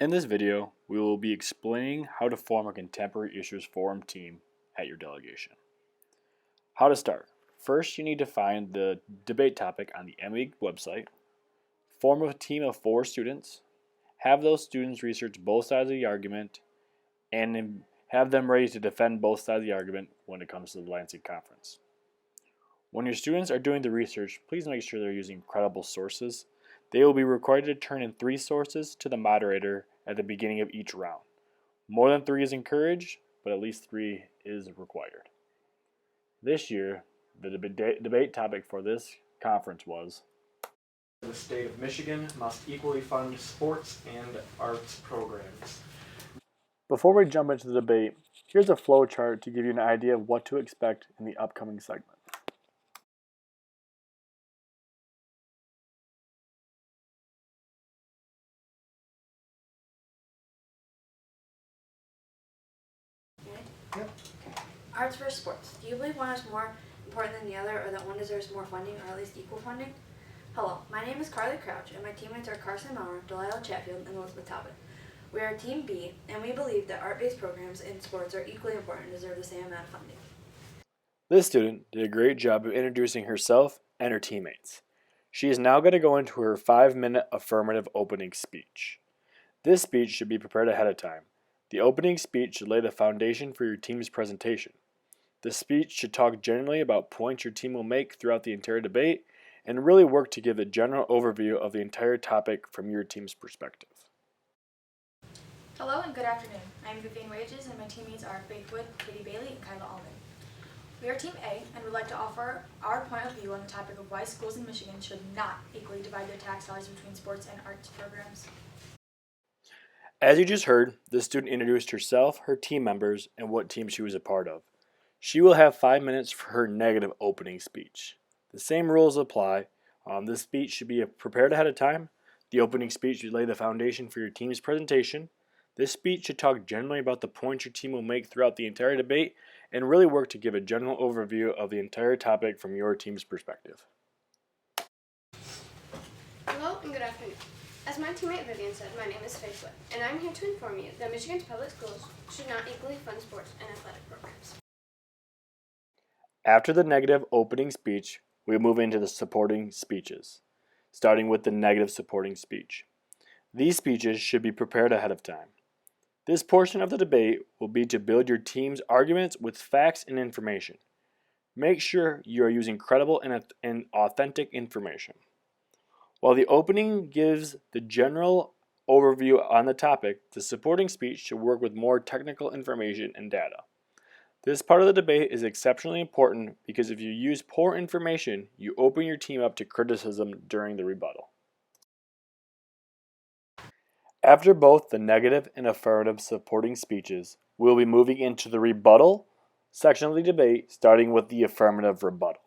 In this video, we will be explaining how to form a contemporary issues forum team at your delegation. How to start. First, you need to find the debate topic on the MEG website, form a team of 4 students, have those students research both sides of the argument, and have them ready to defend both sides of the argument when it comes to the Lansing Conference. When your students are doing the research, please make sure they're using credible sources. They will be required to turn in 3 sources to the moderator at the beginning of each round. More than 3 is encouraged, but at least 3 is required. This year, the debate topic for this conference was: the state of Michigan must equally fund sports and arts programs. Before we jump into the debate, here's a flow chart to give you an idea of what to expect in the upcoming segment. Yep. Arts versus sports. Do you believe one is more important than the other, or that one deserves more funding, or at least equal funding? Hello, my name is Carly Crouch, and my teammates are Carson Maurer, Delilah Chatfield, and Elizabeth Talbot. We are Team B, and we believe that art-based programs in sports are equally important and deserve the same amount of funding. This student did a great job of introducing herself and her teammates. She is now going to go into her 5-minute affirmative opening speech. This speech should be prepared ahead of time. The opening speech should lay the foundation for your team's presentation. The speech should talk generally about points your team will make throughout the entire debate and really work to give a general overview of the entire topic from your team's perspective. Hello and good afternoon. I'm Vivian Wages and my teammates are Faith Wood, Katie Bailey, and Kyla Allman. We are Team A and would like to offer our point of view on the topic of why schools in Michigan should not equally divide their tax dollars between sports and arts programs. As you just heard, the student introduced herself, her team members, and what team she was a part of. She will have 5 minutes for her negative opening speech. The same rules apply. This speech should be prepared ahead of time. The opening speech should lay the foundation for your team's presentation. This speech should talk generally about the points your team will make throughout the entire debate and really work to give a general overview of the entire topic from your team's perspective. Hello and good afternoon. As my teammate Vivian said, my name is Faith Wood, and I'm here to inform you that Michigan's public schools should not equally fund sports and athletic programs. After the negative opening speech, we move into the supporting speeches, starting with the negative supporting speech. These speeches should be prepared ahead of time. This portion of the debate will be to build your team's arguments with facts and information. Make sure you are using credible and authentic information. While the opening gives the general overview on the topic, the supporting speech should work with more technical information and data. This part of the debate is exceptionally important because if you use poor information, you open your team up to criticism during the rebuttal. After both the negative and affirmative supporting speeches, we will be moving into the rebuttal section of the debate, starting with the affirmative rebuttal.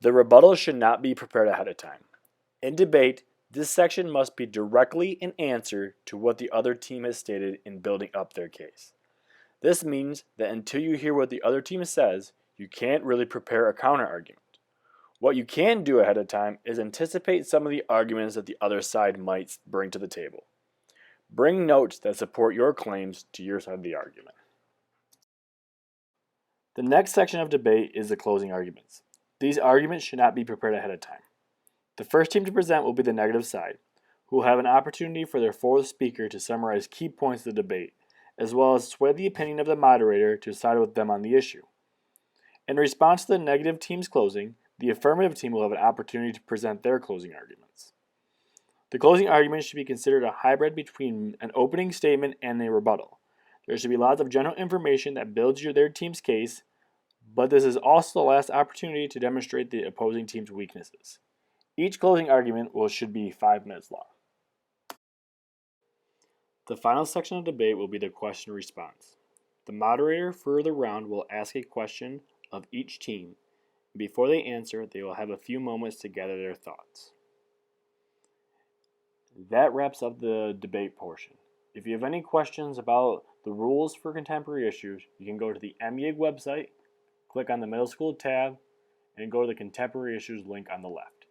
The rebuttal should not be prepared ahead of time. In debate, this section must be directly in answer to what the other team has stated in building up their case. This means that until you hear what the other team says, you can't really prepare a counter-argument. What you can do ahead of time is anticipate some of the arguments that the other side might bring to the table. Bring notes that support your claims to your side of the argument. The next section of debate is the closing arguments. These arguments should not be prepared ahead of time. The first team to present will be the negative side, who will have an opportunity for their fourth speaker to summarize key points of the debate, as well as sway the opinion of the moderator to side with them on the issue. In response to the negative team's closing, the affirmative team will have an opportunity to present their closing arguments. The closing argument should be considered a hybrid between an opening statement and a rebuttal. There should be lots of general information that builds their team's case, but this is also the last opportunity to demonstrate the opposing team's weaknesses. Each closing argument should be 5 minutes long. The final section of debate will be the question and response. The moderator for the round will ask a question of each team. Before they answer, they will have a few moments to gather their thoughts. That wraps up the debate portion. If you have any questions about the rules for contemporary issues, you can go to the MEG website, click on the middle school tab, and go to the contemporary issues link on the left.